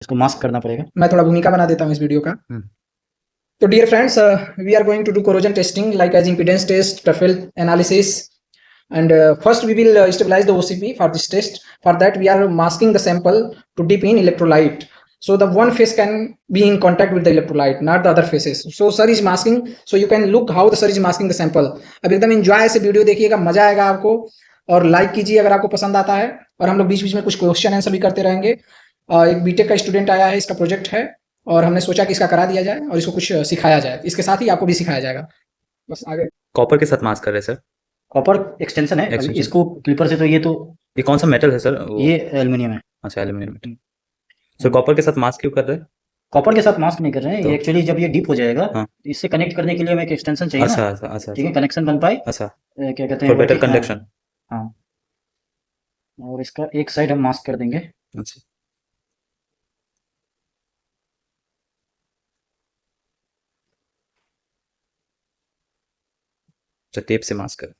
इसको मास्क करना पड़ेगा। मैं थोड़ा भूमिका बना देता हूँ इस वीडियो का। तो dear friends, we are going to do corrosion testing like as impedance test, Truffle analysis, and first we will stabilize the OCP for this test. For that we are masking the sample to dip in electrolyte, so the one face can be in contact with the electrolyte, not the other faces. So sir is masking, so you can look how the sir is masking the sample. अब एकदम enjoy से video देखिएगा, मजा आएगा आपको, और like कीजिए अगर आपको पसंद आता है। और हम लोग बीच बीच में कुछ क्वेश्चन आंसर भी करते रहेंगे। एक बीटेक का स्टूडेंट आया है, इसका प्रोजेक्ट है, और हमने सोचा कि इसका करा दिया जाए और इसको कुछ सिखाया जाए। इसके साथ ही आपको भी सिखाया जाएगा। बस आगे कॉपर के साथ मास्क कर रहे हैं सर। कॉपर एक्सटेंशन है। अभी इसको क्लिपर से तो ये कौन सा मेटल है सर? ये एल्युमिनियम है। अच्छा, एल्युमिनियम मेटल। सर कॉपर के साथ मास्क क्यों कर रहे हैं? कॉपर के साथ मास्क नहीं कर रहे हैं, ये एक्चुअली जब ये डीप हो जाएगा, हाँ। इससे कनेक्ट करने के लिए हमें एक एक्सटेंशन चाहिए ना। अच्छा, ठीक है, कनेक्शन बन पाए। अच्छा, क्या कहते हैं, बेटर कंडक्शन। हाँ, और इसका एक साइड हम मास्क कर देंगे। अच्छा, टेप से मास्क कर।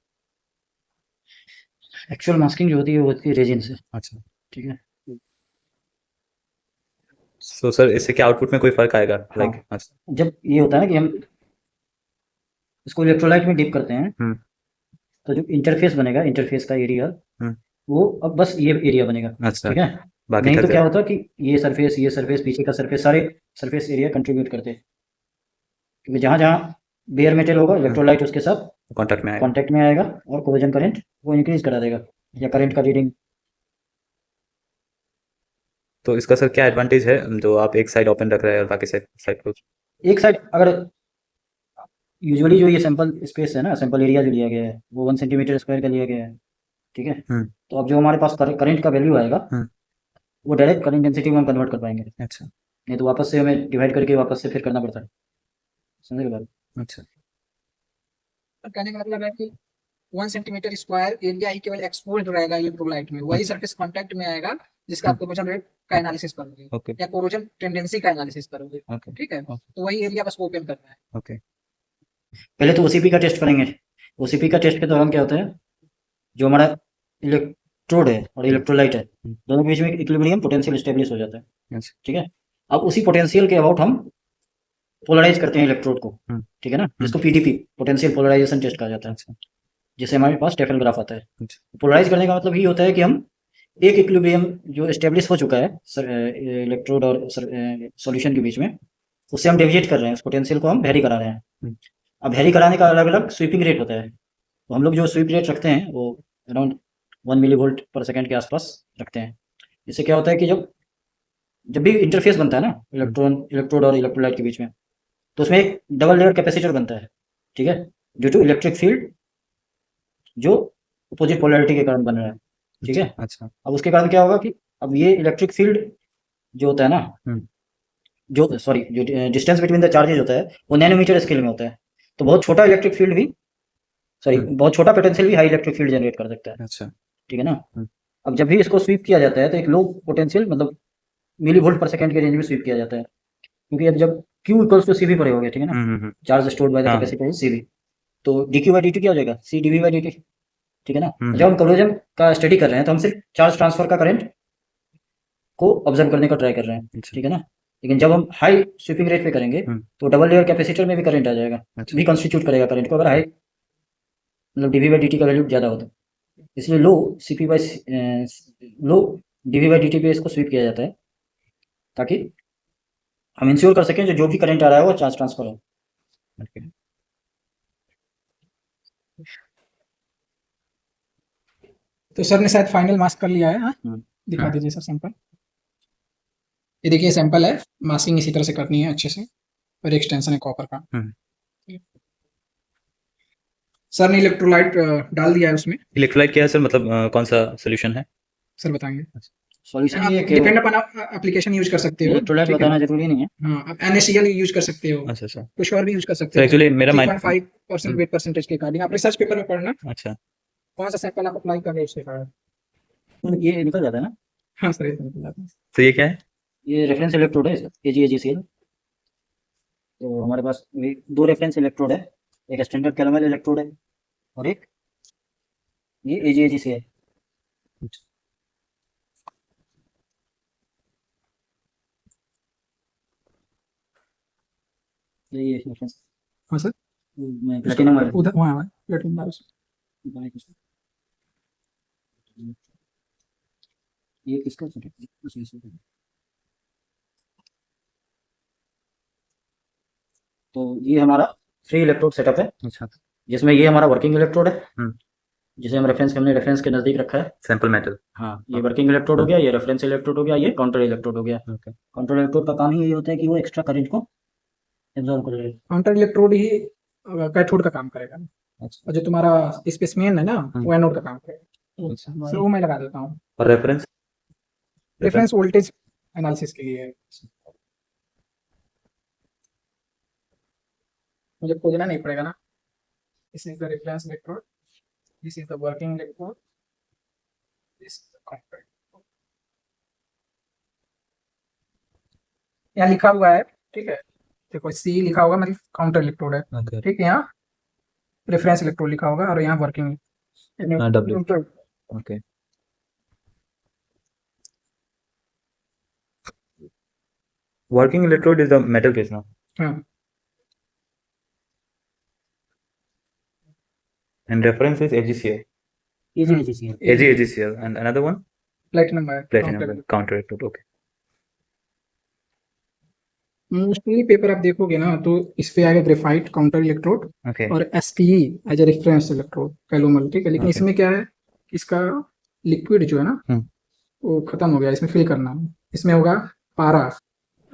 एक्चुअल मास्किंग जो होती है वो होती है रेजिन से। अच्छा, ठीक है। तो सर इससे क्या आउटपुट में कोई फर्क आएगा? लाइक अच्छा, जब ये होता है ना कि हम इसको इलेक्ट्रोलाइट में डिप करते हैं, तो जो इंटरफेस बनेगा, इंटरफेस का एरिया, वो अब बस ये एरिया बनेगा। अच्छा, ठीक है। नहीं तो क्या होता कि ये सरफेस, पीछे का सरफेस, सारे सरफेस एरिया कंट्रीब्यूट करते हैं, क्योंकि जहाँ जहाँ बेयर मेटल होगा इलेक्ट्रोलाइट उसके साथ कांटेक्ट में आएगा और कोरोजन करंट वो इंक्रीज करा देगा, या करंट का रीडिंग। तो इसका सर क्या एडवांटेज है जो आप एक साइड ओपन रख रहे हैं और बाकी साइड क्लोज? एक साइड अगर यूजुअली जो ये सैंपल स्पेस है ना, सैंपल एरिया जो लिया गया है वो 1 सेंटीमीटर स्क्वायर का लिया गया है। ठीक है। तो अब जो हमारे पास करंट का वैल्यू आएगा वो डायरेक्ट करंट डेंसिटी में हम कन्वर्ट कर पाएंगे। अच्छा, नहीं तो वापस से हमें डिवाइड करके वापस से फिर करना पड़ता है। समझ गए बात? अच्छा, कहने का मतलब है कि 1 सेंटीमीटर स्क्वायर एरिया ही केवल एक्सपोज्ड रहेगा इलेक्ट्रोलाइट में, वही सरफेस कांटेक्ट में आएगा जिसका आप कोरोजन रेट का एनालिसिस करोगे या कोरोजन टेंडेंसी का एनालिसिस करोगे। ठीक है। तो वही एरिया बस ओपन करना है। ओके। पहले तो ओसीपी का टेस्ट करेंगे। ओसीपी का टेस्ट के दौरान क्या होता है, जो हमारा इलेक्ट्रोड है और इलेक्ट्रोलाइट है, दोनों के बीच में इक्विलिब्रियम पोटेंशियल स्टेब्लिश हो जाता है। ठीक है। अब उसी पोटेंशियल के अबाउट हम पोलराइज करते हैं इलेक्ट्रोड को। ठीक है ना, जिसको पीडीपी, पोटेंशियल पोलराइजेशन टेस्ट कहा जाता है, जिससे हमारे पास टेफल ग्राफ आता है। पोलराइज करने का मतलब ये होता है कि हम एक इक्विलिब्रियम जो एस्टेब्लिश हो चुका है इलेक्ट्रोड और सॉल्यूशन के बीच में, उससे हम डेविएट कर रहे हैं, उस पोटेंशियल को हम वेरी करा रहे हैं। अब वेरी कराने का अलग अलग स्वीपिंग रेट होता है। तो हम लोग जो स्वीप रेट रखते हैं वो अराउंड 1 मिलीवोल्ट पर सेकेंड के आसपास रखते हैं। इससे क्या होता है कि जब भी इंटरफेस बनता है ना इलेक्ट्रोड और इलेक्ट्रोलाइट के बीच में, तो उसमें एक डबल लेयर कैपेसिटर बनता है। ठीक है, ड्यू टू इलेक्ट्रिक फील्ड जो अपोजिट पोलैरिटी के कारण बन रहा है। ठीक है। अच्छा, अब उसके कारण क्या होगा कि अब ये इलेक्ट्रिक फील्ड जो होता है ना, जो डिस्टेंस बिटवीन द चार्जेज होता है वो नैनोमीटर स्केल में होता है। तो बहुत छोटा इलेक्ट्रिक फील्ड भी बहुत छोटा पोटेंशियल भी हाई इलेक्ट्रिक फील्ड जनरेट कर सकता है। अच्छा, ठीक है ना। अब जब भी इसको स्वीप किया जाता है तो एक लो पोटेंशियल मतलब मिली वोल्ट पर सेकंड के रेंज में स्वीप किया जाता है, क्योंकि अब जब Q इक्वल्स टू CV पड़े होगे, ठीक है ना, charge stored by the capacitor CV, तो dQ बाय dt क्या हो जाएगा, C dV बाय dt। ठीक है ना। जब हम कोरोजन का स्टडी कर रहे हैं तो हम सिर्फ चार्ज ट्रांसफर का करंट को ऑब्जर्व करने का ट्राई कर रहे हैं। ठीक है ना। लेकिन जब हम हाई स्वीपिंग रेट पे करेंगे तो डबल लेयर कैपेसिटर में भी करंट आ जाएगा, भी कंस्टिट्यूट करेगा करंट को, अगर हाई मतलब dV बाई dt का वैल्यू ज़्यादा होता है। इसलिए लो dV बाई dt पे इसको स्वीप किया जाता है, ताकि हम इंश्योर कर सकें जो भी करंट आ रहा है वो चार्ज ट्रांसफर हो। तो सर ने शायद फाइनल मास्क कर लिया है। दिखा दीजिए सर सैंपल। ये देखिए सैंपल है, मास्किंग इसी तरह से करनी है अच्छे से, और एक्सटेंशन है कॉपर का। सर ने इलेक्ट्रोलाइट डाल दिया है उसमें। इलेक्ट्रोलाइट क्या है सर, मतलब कौन सा सोल्यूशन है सर बताएंगे। सॉल्यूशन ये डिपेंड अपन एप्लीकेशन यूज कर सकते हो, इलेक्ट्रोलाइट बताना जरूरी नहीं है। हाँ, आप NaCl यूज कर सकते हो। अच्छा, कुछ और भी यूज कर सकते हो। एक्चुअली मेरा 3.5% वेट परसेंटेज के अकॉर्डिंग आप रिसर्च पेपर में पढ़ना। अच्छा, कौन सा सैंपल आप अप्लाई कर रहे हो उसके कारण ये निकल जाता है ना। हाँ सर, ये निकल जाता है। तो ये क्या है? ये रेफरेंस इलेक्ट्रोड है, AgAgCl। तो हमारे पास दो रेफरेंस इलेक्ट्रोड है, एक स्टैंडर्ड कैरामल इलेक्ट्रोड है और एक ये AgAgCl। ये रेफरेंस हाँ सर, प्लेटिनम वाला उधर वहाँ प्लेटिनम बायोस। ये किसका सेटअप है? तो ये हमारा 3 इलेक्ट्रोड सेटअप है, अच्छा, जिसमें ये हमारा वर्किंग इलेक्ट्रोड है, हम्म, जिसे हम हमने रेफरेंस के नजदीक रखा है। Sample metal. हाँ, ये वर्किंग इलेक्ट्रोड हो गया, ये रेफरेंस इलेक्ट्रोड हो गया, ये काउंटर इलेक्ट्रोड हो गया। ओके, काउंटर इलेक्ट्रोड का काम ही यही होता है कि वो एक्स्ट्रा करंट को एब्जॉर्ब कर ले। काउंटर इलेक्ट्रोड ही कैथोड का काम करेगा, अच्छा, और जो तुम्हारा स्पेसमेन है ना वो एनोड का काम करेगा। अच्छा। सर वो मैं लगा देता हूँ। और रेफरेंस? रेफरेंस वोल्टेज एनालिसिस के लिए है। मुझे खोजना नहीं पड़ेगा ना। This is the reference electrode, this is the working electrode, this is the counter. यहाँ लिखा हुआ है, ठीक है, देखो सी लिखा होगा मतलब काउंटर इलेक्ट्रोड है, ओके, ठीक है। यहाँ रेफरेंस इलेक्ट्रोड लिखा होगा और यहाँ working W, okay. Working electrode is the metal case now, हाँ, and reference is AgCl. AgCl, and another one platinum है, platinum counter electrode. Okay. Mostly paper आप देखोगे ना तो इस पे आएगा ग्रेफाइट काउंटर इलेक्ट्रोड Okay. और STE as a reference electrode calomel, ठीक है। लेकिन Okay. इसमें क्या है, इसका लिक्विड जो है ना वो खत्म हो गया, इसमें फिल करना है। इसमें होगा पारा,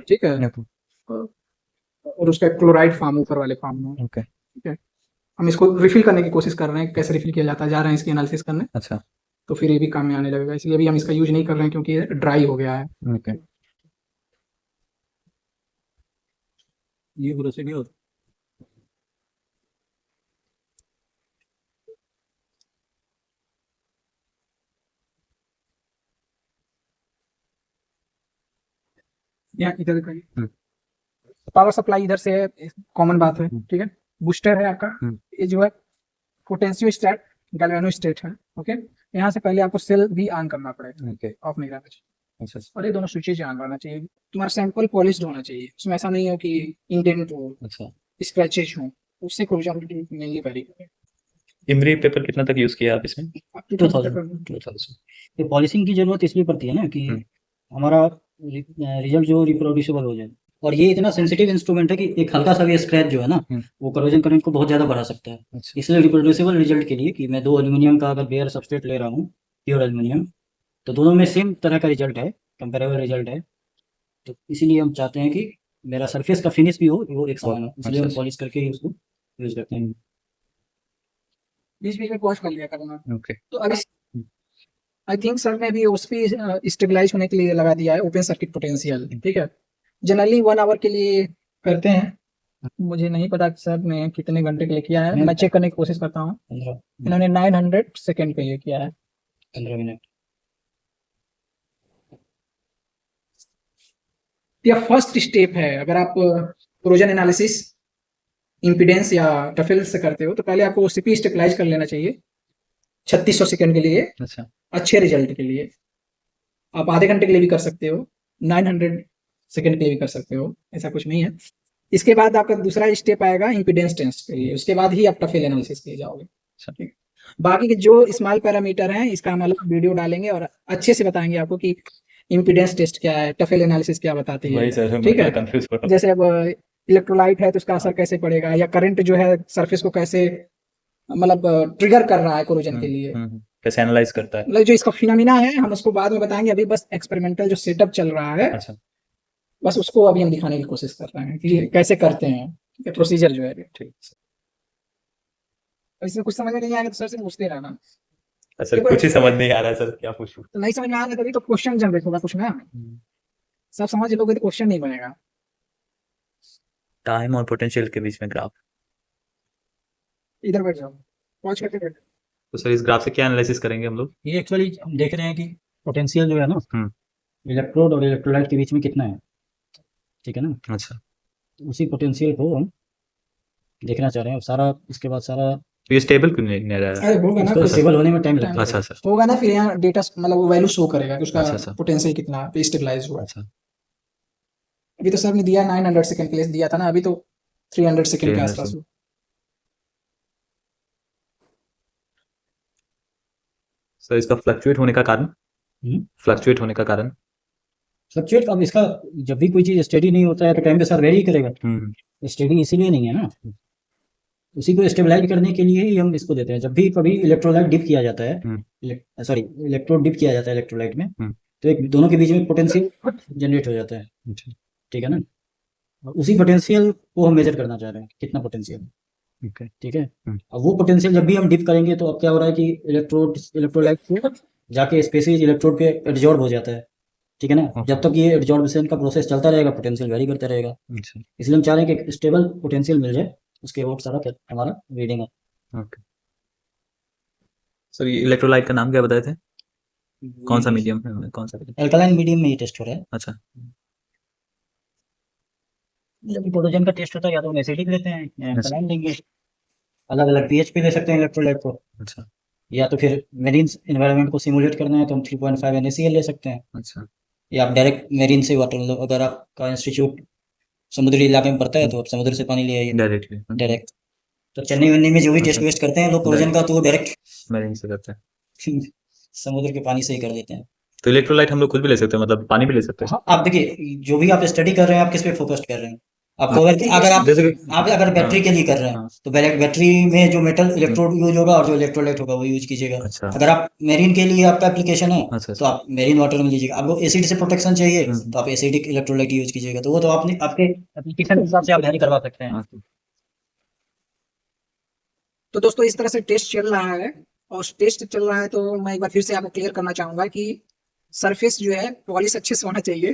ठीक है, Okay. और उसका क्लोराइड फॉर्म ऊपर वाले फॉर्म में, Okay. ठीक है। हम इसको रिफिल करने की कोशिश कर रहे हैं, कैसे रिफिल किया जाता है, जा रहे हैं इसकी एनालिसिस करने, अच्छा, तो फिर ये भी काम में आने लगेगा। इसलिए अभी हम इसका यूज नहीं कर रहे हैं क्योंकि ये ड्राई हो गया है। okay. ये पूरा से नहीं होता। यहाँ इधर का पावर सप्लाई इधर से है, कॉमन बात है, ठीक है। बूस्टर है आपका, ये जो है पोटेंशियो स्टेट गैल्वेनो स्टेट है, ओके। यहाँ से पहले आपको सेल भी ऑन करना पड़ेगा, Okay. ऑफ नहीं रहना चाहिए, अच्छा, और ये दोनों स्विचेज ऑन रहना चाहिए। तुम्हारा सैंपल पॉलिश्ड होना चाहिए, उसमें ऐसा नहीं हो कि इंडेंट हो, अच्छा। स्क्रैचेज हो, उससे कोरोजन मेनली वेरी करेगा। इमरी पेपर कितना तक यूज किया आप इसमें? 2000। ये पॉलिशिंग की जरूरत इसलिए पड़ती है ना कि हमारा रिजल्ट जो रिप्रोड्यूसिबल हो जाए, और ये इतना सेंसिटिव इंस्ट्रूमेंट है कि एक हल्का सा भी स्क्रैच जो है ना वो करोजन करंट को बहुत ज़्यादा बढ़ा सकता है। अच्छा, इसलिए रिप्रोड्यूसिबल रिजल्ट के लिए कि मैं 2 एल्यूमिनियम का अगर बेयर सबस्ट्रेट ले रहा हूँ, प्योर एल्यूमिनियम, तो दोनों में सेम तरह का रिजल्ट है, कंपेरेबल रिजल्ट है। तो इसीलिए हम चाहते हैं कि मेरा सरफेस का फिनिश भी हो वो एक समान हो, इसलिए हम पॉलिश करके ही उसको यूज करते हैं। बीच बीच में वॉश कर लिया करना। ओके। तो अभी आई थिंक सर ने भी उस पे स्टेबलाइज होने के लिए लगा दिया है ओपन सर्किट पोटेंशियल, ठीक है। जनरली 1 आवर के लिए करते हैं, मुझे नहीं पता कि सर ने कितने घंटे के लिए किया है, मैं चेक करने की कोशिश करता हूँ। 15 इन्होंने 900 सेकंड के लिए किया है। 15 मिनट। यह फर्स्ट स्टेप है। अगर आप कोरोजन एनालिसिस इम्पीडेंस या टफेल से करते हो तो पहले आपको ओसीपी स्टेबलाइज कर लेना चाहिए 3600 सेकंड के लिए, अच्छा, अच्छे रिजल्ट के लिए। आप आधे घंटे के लिए भी कर सकते हो, 900 सेकंड के लिए भी कर सकते हो, ऐसा कुछ नहीं है। इसके बाद आपका दूसरा स्टेप आएगा इम्पीडेंस टेस्ट के लिए, उसके बाद ही आप टफेल एनालिसिस के लिए जाओगे। ठीक, बाकी के जो स्मॉल पैरामीटर हैं इसका हम अलग वीडियो डालेंगे और अच्छे से बताएंगे आपको कि इम्पीडेंस टेस्ट क्या है, टफेल एनालिसिस क्या बताती है। वही सर, ठीक है, कंफ्यूज हो रहा हूँ। जैसे अब इलेक्ट्रोलाइट है तो उसका असर कैसे पड़ेगा, या करंट जो है सरफेस को कैसे मतलब ट्रिगर कर रहा है कोरोजन के लिए, कैसे एनालाइज करता है। मतलब जो इसका फिनोमिना है हम उसको बाद में बताएंगे, अभी बस एक्सपेरिमेंटल जो सेटअप चल रहा है अच्छा, बस उसको अभी हम दिखाने की कोशिश कर रहे हैं कि कैसे करते हैं, ठीक है, प्रोसीजर जो है। ठीक। इसमें कुछ समझ में नहीं आएगा तो सर से पूछते रहना। सर कुछ ही समझ नहीं आ रहा है सर, क्या पूछूं। तो नहीं समझ में आ रहा है तभी तो क्वेश्चन जनरेट होगा कुछ ना, सब समझ लोगे तो क्वेश्चन नहीं बनेगा। टाइम और पोटेंशियल के बीच में ग्राफ। इधर बैठ जाओ, पॉज करके बैठ। तो सर इस ग्राफ से क्या एनालिसिस करेंगे हम लोग? ये एक्चुअली हम देख रहे हैं कि पोटेंशियल जो है ना इलेक्ट्रोड और इलेक्ट्रोलाइट के बीच में कितना है, ठीक है ना। अच्छा, तो उसी पोटेंशियल को हम देखना चाह रहे हैं। सारा इसके बाद सारा तो ये स्टेबल क्यों नहीं रह रहा है? अरे होगा ना, उसको स्टेबल होने में टाइम लगता है। अच्छा सर, होगा ना, फिर यहाँ डेटा मतलब वो वैल्यू शो करेगा कि उसका अच्छा। पोटेंशियल कितना पे स्टेबलाइज हुआ है। अच्छा, अभी तो सर ने दिया 900 सेकंड के लिए दिया था ना, अभी तो 300 सेकंड के 300 आसपास। सर इसका फ्लक्चुएट होने का कारण, फ्लक्चुएट होने का कारण। फ्लक्चुएट अब इसका जब भी कोई चीज स्टेडी नहीं होता है तो टाइम के साथ वेरी करेगा। स्टेडी इसीलिए नहीं है ना, उसी को स्टेबलाइज करने के लिए ही हम इसको देते हैं। जब भी कभी इलेक्ट्रोलाइट डिप किया जाता है, सॉरी इलेक्ट्रोड डिप किया जाता है इलेक्ट्रोलाइट में, तो एक दोनों के बीच में पोटेंशियल जनरेट हो जाता है, ठीक है ना। और उसी पोटेंशियल को हम मेजर करना चाह रहे हैं, कितना पोटेंशियल, ठीक है। अब वो पोटेंशियल जब भी हम डिप करेंगे तो अब क्या हो रहा है कि इलेक्ट्रोलाइट को जाके स्पेसिस इलेक्ट्रोड पे एडजॉर्ब हो जाता है, ठीक है ना। जब तक ये एडजॉर्बेशन का प्रोसेस चलता रहेगा पोटेंशियल वेरी करता रहेगा, इसलिए हम चाह रहे हैं कि स्टेबल पोटेंशियल मिल जाए, उसके वो सारा हमारा रीडिंग है। ओके सर, ये इलेक्ट्रोलाइट का नाम क्या बताए थे, कौन सा मीडियम है, कौन सा? एल्कलाइन मीडियम में ही टेस्ट हो रहा है। अच्छा, जब पोलोजन का टेस्ट होता है या तो हम एसिडिक लेते हैं या एल्कलाइन लेंगे, अलग अलग पीएच पे ले सकते हैं इलेक्ट्रोलाइट को। अच्छा, या तो फिर मेरीन एनवायरनमेंट को सिमुलेट करना है तो हम 3.5 NaCl ले सकते हैं, अच्छा, या आप डायरेक्ट मेरीन से वाटर लो। अगर आपका इंस्टीट्यूट समुद्री इलाके में पड़ता है तो आप समुद्र से पानी ले आइए डायरेक्टली डायरेक्ट। तो चेन्नई वन्नी में जो भी टेस्ट वेस्ट करते हैं लोग पोलोजन का, तो वो डायरेक्ट मेरीन से करते हैं। समुद्र के पानी से ही कर देते हैं। तो इलेक्ट्रोलाइट हम लोग खुद भी ले सकते हैं, मतलब पानी भी ले सकते हैं? हाँ, आप देखिए जो भी आप स्टडी कर रहे हैं आप किस पे फोकस कर रहे हैं। आपको अगर आप जैसे कि आप अगर बैटरी के लिए कर रहे हैं तो बैटरी में जो मेटल इलेक्ट्रोड यूज होगा और जो इलेक्ट्रोलाइट होगा वो यूज कीजिएगा। अच्छा, अगर आप मेरीन के लिए आपका एप्लीकेशन है अच्छा, तो आप मेरीन वाटर में लीजिएगा। आपको एसिड से प्रोटेक्शन चाहिए तो आप एसिडिक इलेक्ट्रोलाइट यूज कीजिएगा। तो वो तो आपने आपके एप्लीकेशन के हिसाब से आप वेरी करवा सकते हैं। तो दोस्तों इस तरह से टेस्ट चल रहा है, और टेस्ट चल रहा है तो मैं एक बार फिर से आपको क्लियर करना चाहूंगा कि सरफेस जो है पॉलिश अच्छे से होना चाहिए,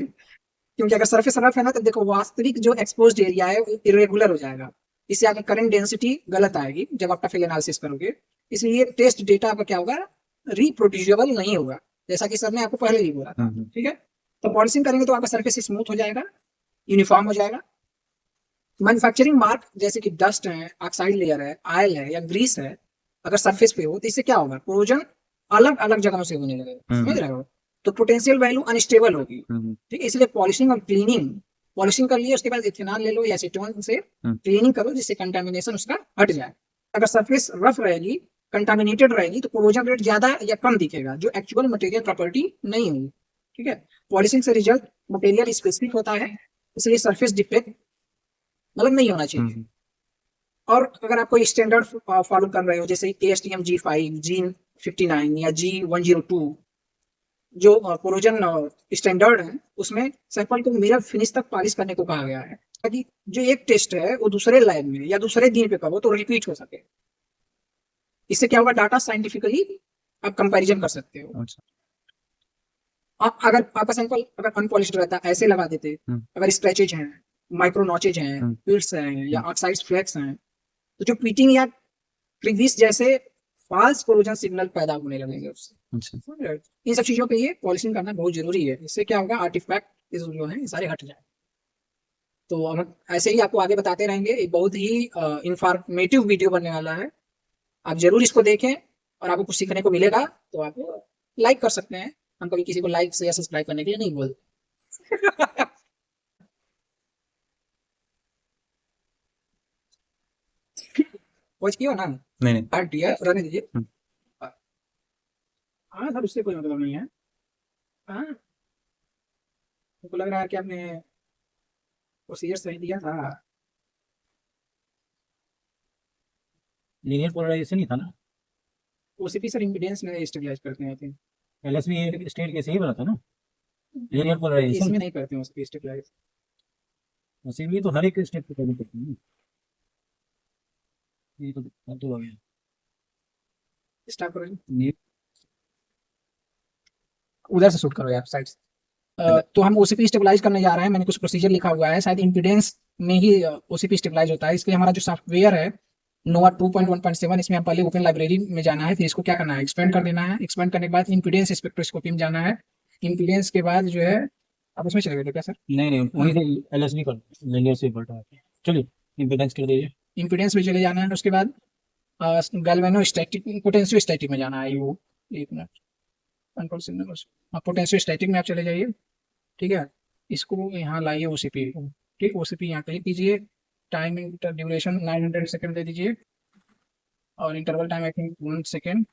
क्योंकि अगर सरफेस रफ है ना तो देखो वास्तविक जो एक्सपोज्ड एरिया है वो इरेगुलर हो जाएगा, इससे आपकी करंट डेंसिटी गलत आएगी जब आप टफेल एनालिसिस करोगे। इसलिए टेस्ट डेटा आपका क्या होगा, रिप्रोड्यूसेबल नहीं होगा, जैसा कि सर ने आपको पहले ही बोला था, ठीक है। तो पॉलिशिंग करेंगे तो आपका सरफेस स्मूथ हो जाएगा, यूनिफॉर्म हो जाएगा। मैन्युफैक्चरिंग मार्क जैसे कि डस्ट है, ऑक्साइड लेयर है, ऑयल है या ग्रीस है, अगर सरफेस पे हो तो इससे क्या होगा, कोरोजन अलग अलग जगहों से होने लगेगा, समझ रहे हो। तो पोटेंशियल वैल्यू अनस्टेबल होगी, ठीक है। इसलिए पॉलिशिंग और क्लीनिंग, पॉलिशिंग कर लिए उसके बाद इथेनॉल ले लो या एसीटोन से क्लीनिंग करो जिससे कंटामिनेशन उसका हट जाए। अगर सरफेस रफ रहेगी, कंटामिनेटेड रहेगी तो कोरोजन रेट ज्यादा या कम दिखेगा, जो एक्चुअल मटेरियल प्रॉपर्टी नहीं होगी, ठीक है। पॉलिशिंग से रिजल्ट मटेरियल स्पेसिफिक होता है, इसलिए सरफेस डिफेक्ट मतलब नहीं होना चाहिए। और अगर आप कोई स्टैंडर्ड फॉलो कर रहे हो जैसे ASTM G5, G59 या G102 जो कोरोजन स्टैंडर्ड है, उसमें सैंपल को मिरर फिनिश तक पॉलिश करने को कहा गया है, ताकि जो एक टेस्ट है वो दूसरे लैब में या दूसरे दिन पे करो तो रिपीट हो सके। इससे क्या होगा, डाटा साइंटिफिकली आप कंपैरिजन कर सकते हो। आप अगर आपका सैंपल अगर अनपॉलिश्ड रहता ऐसे लगा देते, अगर स्क्रैचेज हैं, माइक्रो नॉचेज हैं, पिट्स हैं या ऑक्साइड फ्लेक्स हैं, तो जो पीटिंग या क्रीविस जैसे फॉल्स कोरोजन सिग्नल पैदा होने लगेंगे उससे। इन सब चीजों के लिए पॉलिशिंग करना बहुत जरूरी है, इससे क्या होगा, आर्टिफैक्ट जो है सारे हट जाए। तो हम ऐसे ही आपको आगे बताते रहेंगे, एक बहुत ही इंफॉर्मेटिव वीडियो बनने वाला है, आप जरूर इसको देखें और आपको कुछ सीखने को मिलेगा। तो आप लाइक कर सकते हैं, हम कभी किसी को लाइक से या सब्सक्राइब करने के लिए नहीं बोलते। वॉच किया ना? नहीं हट दिया, रहने दीजिए। हाँ सर, उससे कोई मतलब नहीं है। हाँ, मुझको लग रहा है कि आपने प्रोसीजर सही दिया था। लीनियर पोलराइजेशन ही था ना, OCP सर इम्पीडेंस में स्टेबलाइज करते हैं, आई थिंक LSB स्टेट के सही बना था ना। लीनियर पोलराइजेशन इसमें नहीं करते हैं OCP स्टेबलाइज। उसी तो हर एक स्टेट पे करनी पड़ती है ना। ये तो आ गया। स्टार्ट करो, ये उधर से शूट करो यार, साइड से। तो हम OCP स्टेबलाइज करने जा रहे हैं, मैंने कुछ प्रोसीजर लिखा हुआ है, शायद इम्पीडेंस में ही OCP स्टेबलाइज होता है। इसके लिए हमारा जो सॉफ्टवेयर है नोवा 2.1.7, इसमें हम पहले ओपन लाइब्रेरी में जाना है, फिर इसको क्या करना है, एक्सपेंड कर देना है। एक्सपेंड करने के बाद इम्पीडेंस स्पेक्ट्रोस्कोपी में जाना है। इम्पीडेंस के बाद जो है आप उसमें चले गए क्या सर? नहीं वहीं से LSB कर लीनियर से पलटा है। चलिए इम्पीडेंस कर दीजिए। इम्पीडेंस में चले जाना है, उसके बाद गैल्वेनोस्टैटिक पोटेंशियोस्टैटिक में जाना है। वो एक मिनट, कंट्रोल सिग्नल, हाँ पोटेंशियोस्टैटिक में आप चले जाइए, ठीक है। इसको यहाँ लाइए OCP, ठीक, OCP यहाँ क्लिक कीजिए, टाइम इंटर ड्यूरेशन 900 सेकंड दे दीजिए, और interval time I think 1 second,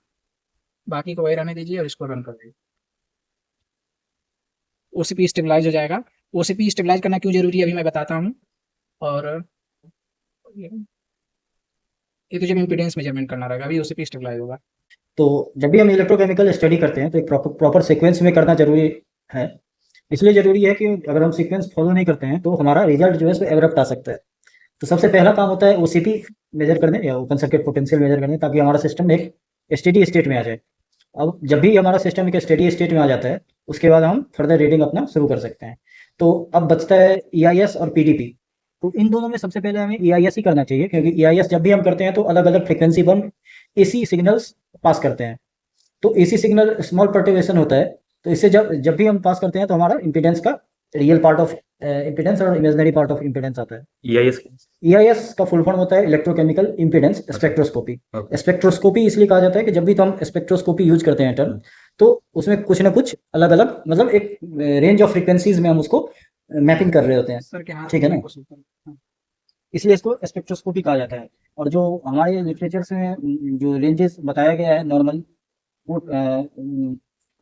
बाकी को वही रहने दीजिए और इसको रन कर दीजिए। ओसीपी स्टेबलाइज हो जाएगा। ओसीपी स्टेबलाइज करना क्यों जरूरी है अभी मैं बताता हूँ। और ये तो जब इम्पीडेंस मेजरमेंट करना रहेगा, अभी ओसीपी स्टेबलाइज होगा। तो जब भी हम इलेक्ट्रोकेमिकल स्टडी करते हैं तो एक प्रॉपर सीक्वेंस में करना जरूरी है। इसलिए जरूरी है कि अगर हम सीक्वेंस फॉलो नहीं करते हैं तो हमारा रिजल्ट जो है सो एब्रप्ट आ सकता है। तो सबसे पहला काम होता है ओसीपी मेजर करने या ओपन सर्किट पोटेंशियल मेजर करने, ताकि हमारा सिस्टम एक स्टेडी स्टेट में आ जाए। अब जब भी हमारा सिस्टम एक स्टेडी स्टेट में आ जाता है उसके बाद हम फर्दर रीडिंग अपना शुरू कर सकते हैं। तो अब बचता है ईआईएस और पीडीपी। तो इन दोनों में सबसे पहले हमें ईआईएस ही करना चाहिए, क्योंकि ईआईएस जब भी हम करते हैं तो अलग अलग फ्रिक्वेंसी पर एसी सिग्नल्स पास करते हैं। तो एसी सिग्नल स्मॉल पर्टिवेशन होता है। तो इससे जब जब भी हम पास करते हैं तो हमारा इम्पीडेंस का रियल पार्ट ऑफ इम्पीडेंस और इमेजिनरी पार्ट ऑफ इम्पीडेंस आता है। EIS ईआईएस का फुल फॉर्म होता है electrochemical impedance spectroscopy. Okay. Spectroscopy इसलिए कहा जाता है कि जब भी तो हम स्पेक्ट्रोस्कोपी यूज करते हैं टर्म, तो उसमें कुछ ना कुछ अलग अलग मतलब एक रेंज ऑफ फ्रीक्वेंसीज में हम उसको मैपिंग कर रहे होते हैं। सर के हाथ ठीक है ना? में कुछ ऊपर। इसलिए इसको स्पेक्ट्रोस्कोपी कहा जाता है। और जो हमारे लिटरेचर में जो रेंजेस बताया गया है नॉर्मल, वो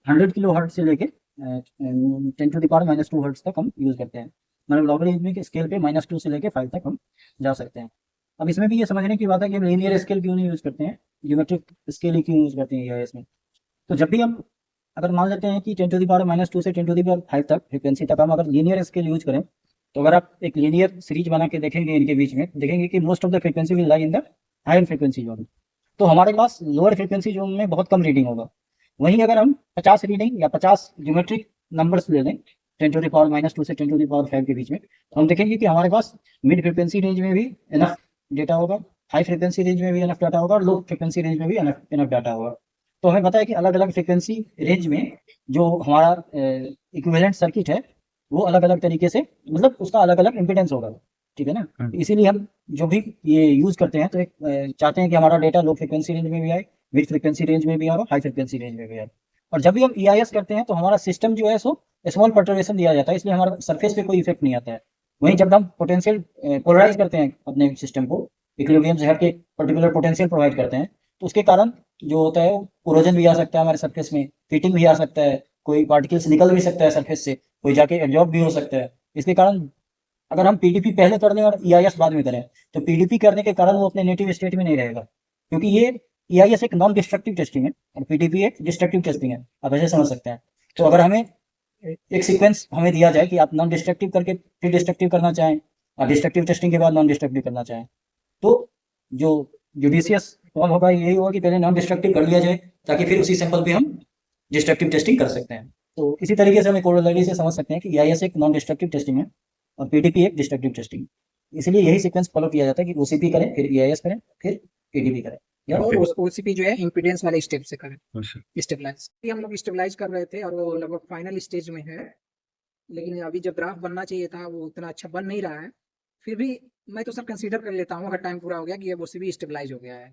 100 किलो हर्ट्ज से लेके 10⁻⁻² हर्ट्ज तक हम यूज़ करते हैं। मतलब लॉगरिथमिक स्केल पे -2 से लेके 5 तक हम जा सकते हैं। अब इसमें भी ये समझने की बात है कि हम लीनियर स्केल क्यों नहीं यूज़ करते हैं, ज्योमेट्रिक स्केल ही क्यों यूज़ करते हैं ईआईएस में। तो जब भी हम अगर मान लेते हैं कि 10⁻² से 10⁵ तक फ्रिक्वेंसी तक हम अगर लीनियर स्केल यूज करें, तो अगर आप एक लीनियर सीरीज बना के देखेंगे इनके बीच में, देखेंगे कि most of the frequency will lie in the higher frequency zone. तो हमारे पास लोअर फ्रिक्वेंसी जोन में बहुत कम रीडिंग होगा। वहीं अगर हम 50 रीडिंग या 50 ज्योमेट्रिक नंबर्स ले लें 10⁻² से 10⁵ के बीच में, तो हम देखेंगे कि हमारे पास मिड फ्रिक्वेंसी रेंज में भी इनफ डेटा होगा, हाई फ्रिक्वेंसी रेंज में भी इनफ डाटा होगा और लो फ्रिक्वेंसी रेंज में भी इनफ डाटा होगा। तो हमें पता है कि अलग अलग फ्रिक्वेंसी रेंज में जो हमारा इक्विवेलेंट सर्किट है वो अलग अलग तरीके से मतलब उसका अलग अलग इम्पीडेंस होगा। ठीक है ना? इसीलिए हम जो भी ये यूज करते हैं तो एक चाहते हैं कि हमारा डेटा लो फ्रिक्वेंसी रेंज में भी आए, मिड फ्रिक्वेंसी रेंज में भी आए और हाई फ्रिक्वेंसी रेंज में भी आए। और जब भी हम ईआईएस करते हैं तो हमारा सिस्टम जो है सो स्मॉल पर्टर्वेशन दिया जाता है, इसलिए हमारा सरफेस पे कोई इफेक्ट नहीं आता है। वहीं जब हम पोटेंशियल पोलराइज करते हैं अपने सिस्टम को, इक्विलिब्रियम से हट के पर्टिकुलर पोटेंशियल प्रोवाइड करते हैं, तो उसके कारण जो होता है कोरोजन भी आ सकता है हमारे सरफेस में, हीटिंग भी आ सकता है, कोई पार्टिकल्स निकल भी सकता है सरफेस से, कोई जाके एब्जॉर्ब भी हो सकता है। इसके कारण अगर हम पीडीपी पहले कर लें और ईआईएस बाद में करें, तो पीडीपी करने के कारण वो अपने नेटिव स्टेट में नहीं रहेगा, क्योंकि ये ईआईएस एक नॉन डिस्ट्रक्टिव टेस्टिंग है और पीडीपी एक डिस्ट्रक्टिव टेस्टिंग है। आप ऐसे समझ सकते हैं। तो अगर हमें एक सीक्वेंस हमें दिया जाए कि आप नॉन डिस्ट्रक्टिव करके फिर डिस्ट्रक्टिव करना चाहें और डिस्ट्रक्टिव टेस्टिंग के बाद नॉन डिस्ट्रक्टिव करना चाहें, तो जो जुडिशियस कॉल होगा यही होगा कि पहले नॉन डिस्ट्रक्टिव कर लिया जाए, ताकि फिर उसी सैंपल पे हम डिस्ट्रक्टिव टेस्टिंग कर सकते हैं। तो इसी तरीके से हम कोरोलरी से समझ सकते हैं कि ईआईएस एक नॉन डिस्ट्रक्टिव टेस्टिंग है और पीडीपी एक डिस्ट्रक्टिव टेस्टिंग। इसलिए यही सीक्वेंस फॉलो किया जाता है कि ओसीपी करें, फिर ईआईएस करें, फिर पीडीपी करें। या और ओसीपी जो है इम्पीडेंस वाले स्टेप से करें अच्छा। स्टेबलाइज। ये हम लोग स्टेबलाइज कर रहे थे और वो लगभग फाइनल स्टेज में है, लेकिन अभी जब ग्राफ बनना चाहिए था वो उतना अच्छा बन नहीं रहा है। फिर भी मैं तो सर कंसीडर कर लेता हूँ अगर टाइम पूरा हो गया कि अब ओसीपी स्टेबलाइज हो गया है,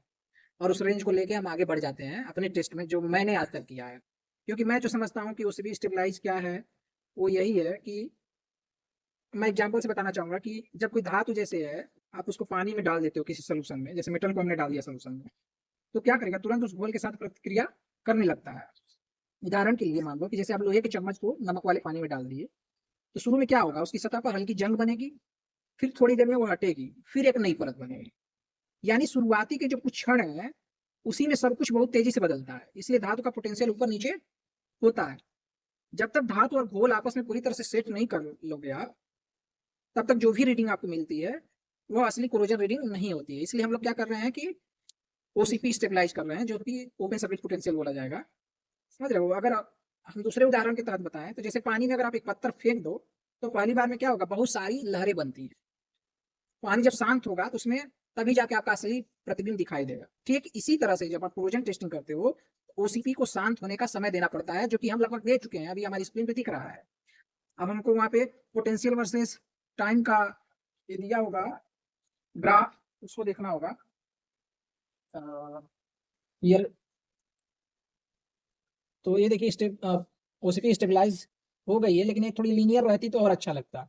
और उस रेंज को लेके हम आगे बढ़ जाते हैं अपने टेस्ट में जो मैंने आज तक किया है। क्योंकि मैं जो समझता हूँ कि ओसीपी स्टेबलाइज क्या है, वो यही है कि मैं एग्जांपल से बताना चाहूँगा कि जब कोई धातु जैसे है, आप उसको पानी में डाल देते हो किसी सोल्यूशन में, जैसे मेटल को हमने डाल दिया सोल्यूशन में, तो क्या करेगा, तुरंत उस घोल के साथ प्रतिक्रिया करने लगता है। उदाहरण के लिए मान लो कि जैसे आप लोहे के चम्मच को नमक वाले पानी में डाल दिए, तो शुरू में क्या होगा, उसकी सतह पर हल्की जंग बनेगी, फिर थोड़ी देर में वो हटेगी, फिर एक नई परत बनेगी। यानी शुरुआती के जो कुछ क्षण है उसी में सब कुछ बहुत तेजी से बदलता है। इसलिए धातु का पोटेंशियल ऊपर नीचे होता है। जब तक धातु और घोल आपस में पूरी तरह से सेट नहीं कर लोगे आप, तब तक जो भी रीडिंग आपको मिलती है वो असली कोरोजन रीडिंग नहीं होती है। इसलिए हम लोग क्या कर रहे हैं कि ओसीपी स्टेबलाइज कर रहे हैं, जो कि ओपन सर्किट पोटेंशियल बोला जाएगा। समझ रहे हो? अगर हम दूसरे उदाहरण के तहत बताएं तो जैसे पानी में अगर आप एक पत्थर फेंक दो, तो पहली बार में क्या होगा, बहुत सारी लहरें बनती हैं। पानी जब शांत होगा तो उसमें तभी जाके आपका असली प्रतिबिंब दिखाई देगा। ठीक इसी तरह से जब आप कोरोजन टेस्टिंग करते हो, ओसीपी को शांत होने का समय देना पड़ता है, जो कि हम लगभग दे चुके हैं, अभी हमारी स्क्रीन पे दिख रहा है। अब हमको वहाँ पे पोटेंशियल वर्सेस टाइम का ये दिया होगा ग्राफ, उसको देखना होगा। ये तो ये देखिए स्टेप ओसीपी स्टेबलाइज हो गई है, लेकिन ये थोड़ी लीनियर रहती तो और अच्छा लगता।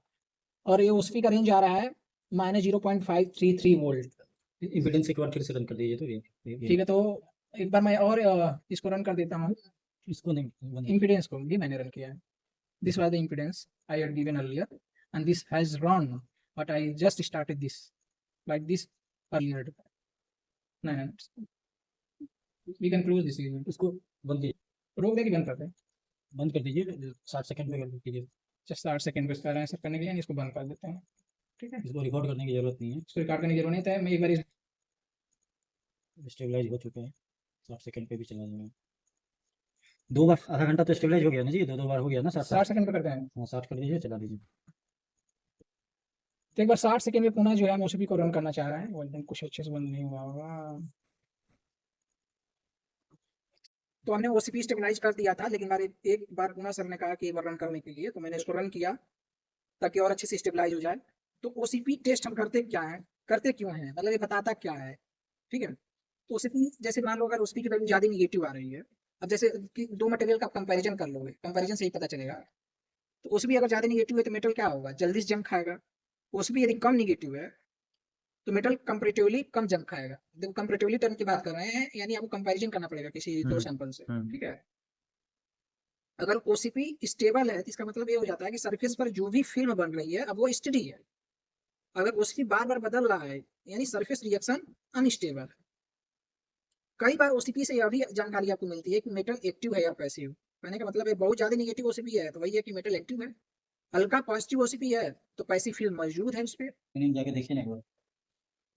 और ये ओसीपी का रेंज आ रहा है -0.533 वोल्ट। इम्पीडेंस एक बार फिर से रन कर दीजिए तो ये ठीक है, तो एक बार मैं और इसको रन कर देता हूँ। इसको नहीं इम्पीडेंस को भी मैंने रन किया है। This was the impedance I had given earlier, and this has run, but I just started this like this earlier. No, we can close this event. उसको बंद कीजिए, रोक दे कि बंद कर दे? बंद कर दीजिए 60 सेकंड पे कर कीजिए। जस्ट 60 सेकंड को इसका आंसर करने के लिए इसको बंद कर देते हैं। ठीक है, इसको रिकॉर्ड करने की जरूरत नहीं है, इसको रिकॉर्ड करने की जरूरत नहीं है। मैं एक बार स्टेबलाइज हो चुके हैं, 60 सेकंड पे भी चला जाएगा। 2 बार आधा घंटा तो स्टेबलाइज हो गया ना जी, 2 बार हो गया ना 60 सेकंड पे करते हैं। हाँ 60 कर दीजिए, चला दीजिए। तो एक बार 60 सेकंड में पुनः जो है हम ओसीपी को रन करना चाह रहे हैं। वो कुछ अच्छे से बंद नहीं हुआ होगा। तो हमने ओसीपी स्टेबलाइज कर दिया था, लेकिन एक बार पुनः सर ने कहा कि एक बार रन करने के लिए, तो मैंने इसको रन किया ताकि और अच्छे से स्टेबलाइज हो जाए। तो ओसीपी टेस्ट हम करते क्या है, करते क्यों है, मतलब ये बताता क्या है। ठीक है, तो ओसीपी जैसे मान लो अगर ओसीपी की वैल्यू ज़्यादा निगेटिव आ रही है, अब जैसे कि दो मटेरियल का आप कंपैरिजन कर लोगे, कंपैरिजन से ही पता चलेगा। तो ओसीपी अगर ज़्यादा निगेटिव है तो मेटल क्या होगा, जल्दी से जंग खाएगा। ओसीपी यदि कम निगेटिव है तो मेटल कंपैरेटिवली कम जंग खाएगा। देखो कंपैरेटिवली टर्म की बात कर रहे हैं, यानी आपको कंपैरिजन करना पड़ेगा किसी दो सैंपल से। ठीक है, अगर ओसीपी स्टेबल है तो इसका मतलब ये हो जाता है कि सरफेस पर जो भी फिल्म बन रही है अब वो स्टडी है। अगर ओसीपी बार बार बदल रहा है यानी सरफेस रिएक्शन अनस्टेबल है। कई बार ओसीपी से यह भी जानकारी आपको मिलती है कि मेटल एक्टिव है या पैसिव। कहने का मतलब है बहुत ज्यादा नेगेटिव ओसीपी है तो वही है कि मेटल एक्टिव है, हल्का पॉजिटिव ओसीपी है तो पैसिव फिल्म मौजूद है उस पे। जाके देखिए ना एक बार,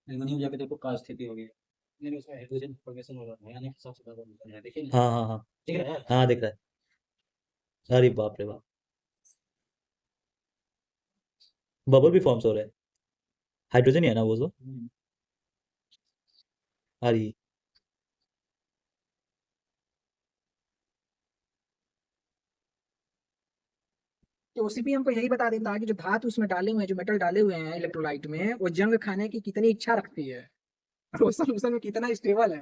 एल्युमिनियम जाके देखो क्या स्थिति होगी, मेरे उसमें हाइड्रोजन फॉर्मेशन हो रहा है, यानी कि सबसे ज्यादा होता है, देखिए हाँ हाँ हाँ ठीक है। हाँ, दिख रहा है। अरे बाप रे बाप, बबल भी फॉर्म्स हो रहे हैं। हाइड्रोजन ही है ना वो तो? अरे तो ओसीपी हमको यही बता देता है कि जो धातु उसमें डाले हुए हैं, जो मेटल डाले हुए हैं इलेक्ट्रोलाइट में, वो जंग खाने की कितनी इच्छा रखती है और वो सोल्यूशन में कितना स्टेबल है।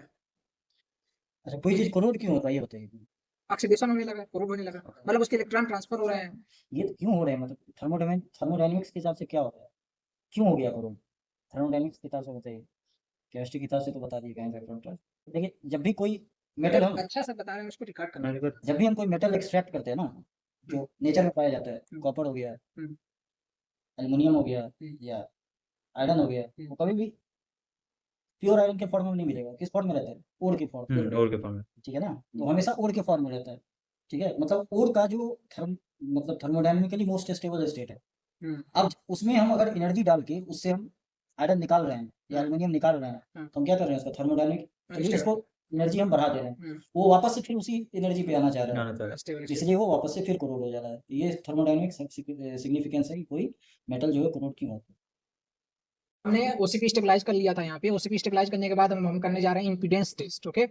अच्छा कोई चीज करोड़ क्यों होता है ये बताइए। ऑक्सीडेशन होने लगा, कोरोड होने लगा, मतलब उसके इलेक्ट्रॉन ट्रांसफर हो रहे हैं। ये तो क्यों हो रहा है, मतलब थर्मोडायनेमिक्स के हिसाब से क्या होता है, क्यों हो गया करोड़, थर्मोडायनेमिक्स के हिसाब से बताइए। केमिस्ट्री के हिसाब से तो बता दिए कहीं इलेक्ट्रॉन ट्रांसफर। देखिए जब भी कोई मेटल हम अच्छा से बता रहे हैं, उसको रिकॉर्ड करना। जब भी हम कोई मेटल एक्सट्रैक्ट करते हैं ना, जो नेचर में पाया जाता है, कॉपर हो गया, एल्युमिनियम हो गया या आयरन हो गया, वो कभी भी प्योर आयरन के फॉर्म में नहीं मिलेगा। किस फॉर्म में रहता है, ओर के फॉर्म, और के फॉर्म में। ठीक है ना, तो हमेशा ओर के फॉर्म में रहता है। ठीक है, मतलब ओर का जो मतलब थर्मोडायनेमिकली मोस्ट स्टेबल स्टेट है। अब उसमें हम अगर एनर्जी डाल के उससे हम आयरन निकाल रहे हैं या एल्युमिनियम निकाल रहे हैं, तो हम क्या कर रहे हैं, उसका थर्मोडायनेमिक इसको एनर्जी हम बढ़ा दे रहे हैं, वो वापस से फिर उसी एनर्जी पे आना चाह रहा है, इसलिए वो वापस से फिर कोरोड हो जा रहा है। ये थर्मोडायनेमिक सिग्निफिकेंस है कि कोई मेटल जो है कोरोड क्यों होता है। हमने ओसीपी स्टेबलाइज कर लिया था। यहाँ पे ओसीपी स्टेबलाइज करने के बाद हम करने जा रहे हैं impedance test. Okay,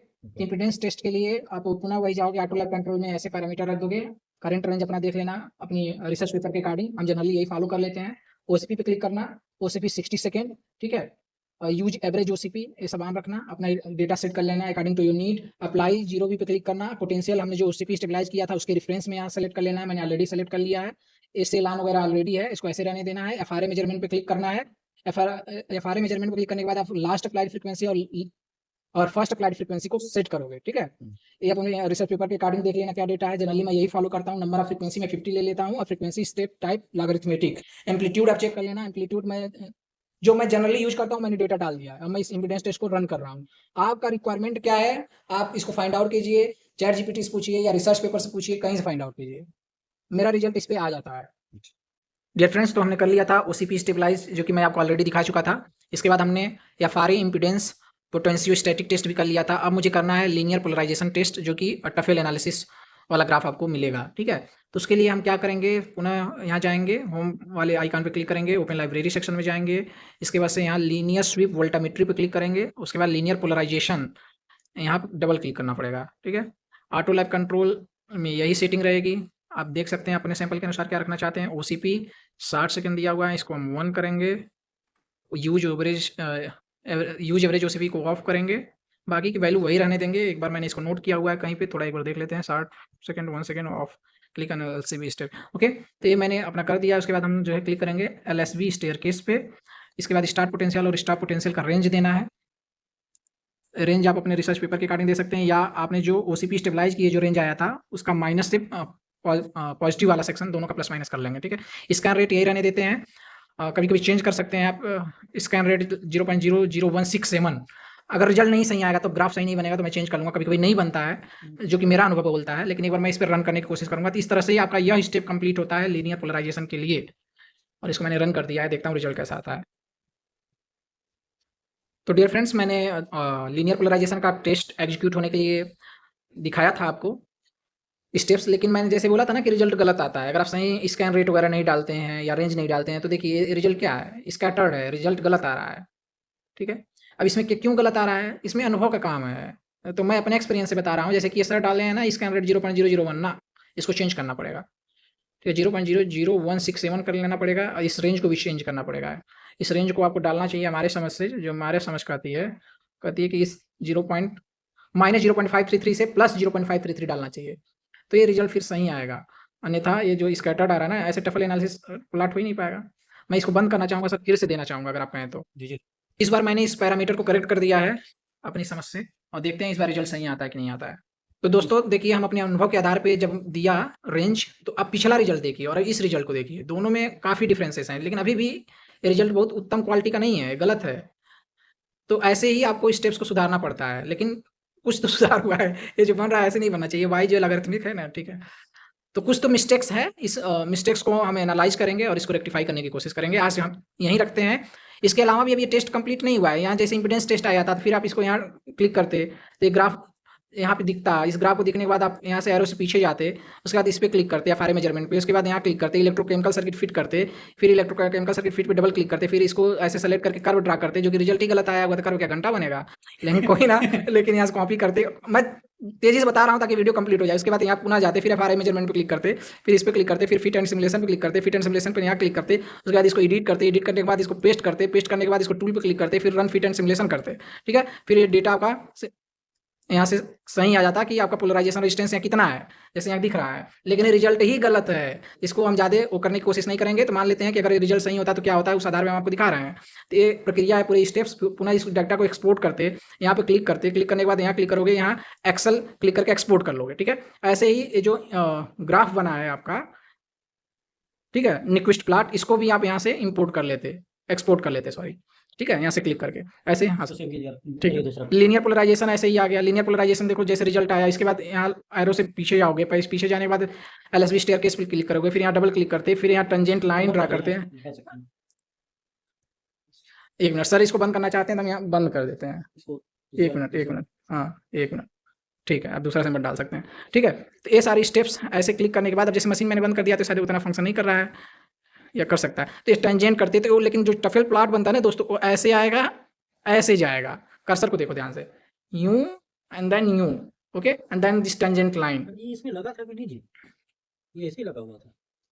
impedance test के लिए आप पुनः वही जाओगे, ऑटो लैब कंट्रोल में ऐसे पैरामीटर रख दोगे, करंट रेंज अपना देख लेना अपनी रिसर्च पेपर के अकॉर्डिंग। हम जनरली यही फॉलो कर लेते हैं। ओसीपी पे क्लिक करना, ओसीपी 60 सेकेंड, ठीक है, यूज एवरेज ओसीपी, ये सब ऑन रखना, अपना डेटा सेट कर लेना according to your need. Apply 0 भी पे क्लिक करना, पोटेंशियल हमने जो ओसीपी स्टेबलाइज किया था उसके रेफरेंस में यहाँ सेलेक्ट कर लेना है, मैंने ऑलरेडी सेलेक्ट कर लिया है। एस एल ऑन वगैरह ऑलरेडी है, इसको ऐसे रहने देना है। एफआरए मेजरमेंट पे क्लिक करना है। एफआरए मेजरमेंट पे क्लिक करने के बाद आप लास्ट अप्लाइड फ्रीक्वेंसी और फर्स्ट अप्लाइड फ्रीक्वेंसी को सेट करोगे। ठीक है, ये अपने रिसर्च पेपर के अकॉर्डिंग देख लेना क्या डेटा है। जनरली मैं यही फॉलो करता हूँ, नंबर ऑफ फ्रीक्वेंसी में 50 ले लेता हूँ और फ्रीक्वेंसी स्टेप टाइप लॉगरिथमेटिक। एम्पलीट्यूड आप चेक कर लेना, एम्पलीट्यूड में जो मैं जनरली यूज करता हूँ मैंने डेटा डाल दिया। अब मैं इस इंपीडेंस टेस्ट को रन कर रहा हूँ। आपका रिक्वायरमेंट क्या है, आप इसको फाइंड आउट कीजिए, चैट जीपीटी से पूछिए या रिसर्च पेपर से पूछिए, कहीं से फाइंड आउट कीजिए, मेरा रिजल्ट इस पे आ जाता है। रेफरेंस तो हमने कर लिया था ओसीपी स्टेबलाइज, जो कि मैं आपको ऑलरेडी दिखा चुका था। इसके बाद हमने एफआरए इम्पीडेंस पोटेंशियोस्टैटिक टेस्ट भी कर लिया था। अब मुझे करना है लीनियर पोलराइजेशन टेस्ट, जो कि टफेल एनालिसिस वाला ग्राफ आपको मिलेगा। ठीक है, तो उसके लिए हम क्या करेंगे, पुनः यहाँ जाएंगे, होम वाले आइकन पे क्लिक करेंगे, ओपन लाइब्रेरी सेक्शन में जाएंगे। इसके बाद से यहाँ लीनियर स्वीप वोल्टामेट्री पे क्लिक करेंगे। उसके बाद लीनियर पोलराइजेशन यहाँ पर डबल क्लिक करना पड़ेगा। ठीक है, ऑटो लैब कंट्रोल में यही सेटिंग रहेगी। आप देख सकते हैं अपने सैंपल के अनुसार क्या रखना चाहते हैं। ओसीपी 60 सेकंड दिया हुआ है, इसको हम 1 करेंगे। यूज एवरेज ओसीपी को ऑफ करेंगे, बाकी की वैल्यू वही रहने देंगे। एक बार मैंने इसको नोट किया हुआ है कहीं पे, थोड़ा एक बार देख लेते हैं। 60 second 1 second off, click on LSB stair. Okay, तो ये मैंने अपना कर दिया। उसके बाद हम जो है क्लिक करेंगे एलएसबी स्टेयर केस पे। इसके बाद स्टार्ट पोटेंशियल और स्टॉप पोटेंशियल का रेंज देना है। रेंज आप अपने रिसर्च पेपर के अकॉर्डिंग दे सकते हैं, या आपने जो ओसीपी स्टेबलाइज किए जो रेंज आया था उसका माइनस से पॉजिटिव वाला सेक्शन दोनों का प्लस माइनस कर लेंगे। ठीक है, स्कैन रेट यही रहने देते हैं। कभी कभी चेंज कर सकते हैं आप। Scan rate 0.00167। अगर रिजल्ट नहीं सही आएगा तो ग्राफ सही नहीं बनेगा तो मैं चेंज कर लूँगा, कभी कभी नहीं बनता है जो कि मेरा अनुभव बोलता है, लेकिन एक बार मैं इस पर रन करने की कोशिश करूँगा। तो इस तरह से ही आपका यह स्टेप कंप्लीट होता है लीनियर पोलराइजेशन के लिए, और इसको मैंने रन कर दिया है, देखता हूँ रिजल्ट कैसा आता है। तो डियर फ्रेंड्स, मैंने लीनियर पोलराइजेशन का टेस्ट एग्जीक्यूट होने के लिए दिखाया था आपको स्टेप्स, लेकिन मैंने जैसे बोला था ना कि रिजल्ट गलत आता है अगर आप सही स्कैन रेट वगैरह नहीं डालते हैं या रेंज नहीं डालते हैं। तो देखिए रिजल्ट क्या है, स्कैटर्ड है, रिजल्ट गलत आ रहा है। ठीक है, अब इसमें क्यों गलत आ रहा है, इसमें अनुभव का काम है। तो मैं अपने एक्सपीरियंस से बता रहा हूँ, जैसे कि ये सर डाले हैं ना स्कैन रेट 0.001 ना, इसको चेंज करना पड़ेगा। ठीक है, 0.00167 कर लेना पड़ेगा, और इस रेंज को भी चेंज करना पड़ेगा। इस रेंज को आपको डालना चाहिए हमारे समझ से, जो हमारे समझ का कहती है कि इस -0.533 से प्लस 0.533 डालना चाहिए, तो ये रिजल्ट फिर सही आएगा। अन्यथा ये जो स्कैटर्ड आ रहा है ना, ऐसे टफल एनालिसिस प्लॉट हो ही नहीं पाएगा। मैं इसको बंद करना चाहूँगा सर, फिर से देना चाहूँगा अगर आप कहें तो। जी जी। इस बार मैंने इस पैरामीटर को करेक्ट कर दिया है अपनी समझ से, और देखते हैं इस बार रिजल्ट सही आता है कि नहीं आता है। तो दोस्तों देखिए, हम अपने अनुभव के आधार पे जब दिया रेंज, तो अब पिछला रिजल्ट देखिए और इस रिजल्ट को देखिए, दोनों में काफ़ी डिफरेंसेस हैं, लेकिन अभी भी रिजल्ट बहुत उत्तम क्वालिटी का नहीं है, गलत है। तो ऐसे ही आपको स्टेप्स को सुधारना पड़ता है, लेकिन कुछ तो सुधार हुआ है। ये जो बन रहा है ऐसे नहीं बनना चाहिए, वाई जो लॉगरिथमिक है ना, ठीक है। तो कुछ तो मिस्टेक्स है, इस मिस्टेक्स को हम एनालाइज करेंगे और इसको रेक्टिफाई करने की कोशिश करेंगे। आज हम यहीं रखते हैं। इसके अलावा भी अभी ये टेस्ट कंप्लीट नहीं हुआ है। यहाँ जैसे इंपिडेंस टेस्ट आया था, तो फिर आप इसको यहाँ क्लिक करते तो ये ग्राफ यहाँ पे दिखता। इस ग्राफ को दिखने के बाद आप यहाँ से एरो से पीछे जाते, उसके बाद इस पर क्लिक करते एफआरए मेजरमेंट पे, उसके बाद यहाँ क्लिक करते इलेक्ट्रोकेमिकल सर्किट फिट करते, फिर इलेक्ट्रोकेमिकल सर्किट फिट पे डबल क्लिक करते, फिर इसको ऐसे सेलेक्ट करके कर्व ड्रा करते, जो कि रिजल्ट ही गलत आया होगा तो कर्व क्या घंटा बनेगा, लेकिन कोई ना। लेकिन यहाँ से कॉपी करते, मैं तेजी से बता रहा हूँ ताकि वीडियो कंप्लीट हो जाए। उसके बाद यहाँ पुनः जाते, फिर एफआरए मेजरमेंट पे क्लिक करते, फिर इस पर क्लिक करते, फिर फिट एंड सिमुलेशन पे क्लिक करते, फिट एंड सिमुलेशन पर यहाँ क्लिक करते, उसके बाद इसको एडिट करते, एडिट करने के बाद इसको पेस्ट करते, पेस्ट करने के बाद इसको टूल पे क्लिक करते, फिर रन फिट एंड सिमुलेशन करते। ठीक है, फिर ये डेटा आपका यहाँ से सही आ जाता कि आपका पोलराइजेशन रेजिस्टेंस यहाँ कितना है, जैसे यहाँ दिख रहा है, लेकिन रिजल्ट ही गलत है। इसको हम ज़्यादा वो करने की कोशिश नहीं करेंगे। तो मान लेते हैं कि अगर रिजल्ट सही होता है तो क्या होता है, उस आधार पर हम आपको दिखा रहे हैं। तो ये प्रक्रिया है, पूरे स्टेप्स। पुनः इस डाटा को एक्सपोर्ट करते, यहाँ पे क्लिक करते, क्लिक करने के बाद यहाँ क्लिक करोगे, यहाँ एक्सेल क्लिक करके एक्सपोर्ट कर लोगे। ठीक है, ऐसे ही ये जो ग्राफ बना है आपका, ठीक है, निक्विस्ट प्लॉट, इसको भी आप यहाँ से इम्पोर्ट कर लेते, एक्सपोर्ट कर लेते, सॉरी। ठीक है, यहाँ से क्लिक करके ऐसे, हाँ ठीक है। लीनियर पोलराइजेशन ऐसे ही आ गया। लीनियर पोलराइजेशन देखो जैसे रिजल्ट आया, इसके बाद यहाँ एरो से पीछे जाओगे, पीछे जाने के बाद एलएसबी स्टेयरकेस पे क्लिक करोगे, फिर यहाँ डबल क्लिक करते, फिर यहाँ टेंजेंट लाइन ड्रा करते हैं। एक मिनट सर, इसको बंद करना चाहते हैं तो हम यहाँ बंद कर देते हैं। एक मिनट, हाँ एक मिनट, ठीक है, आप दूसरा सिंबल डाल सकते हैं। ठीक है, तो ये सारी स्टेप्स ऐसे क्लिक करने के बाद, अब जैसे मशीन मैंने बंद कर दिया तो शायद उतना फंक्शन नहीं कर रहा है, या कर सकता है। तो ये टेंजेंट करते थे, लेकिन जो टफल प्लॉट बनता है ना दोस्तों, वो ऐसे आएगा, ऐसे जाएगा। कर्सर को देखो ध्यान से, यूं एंड देन यूं, okay, and then this tangent line. इसमें लगा था कि नहीं जी, ये ऐसे ही लगा हुआ था।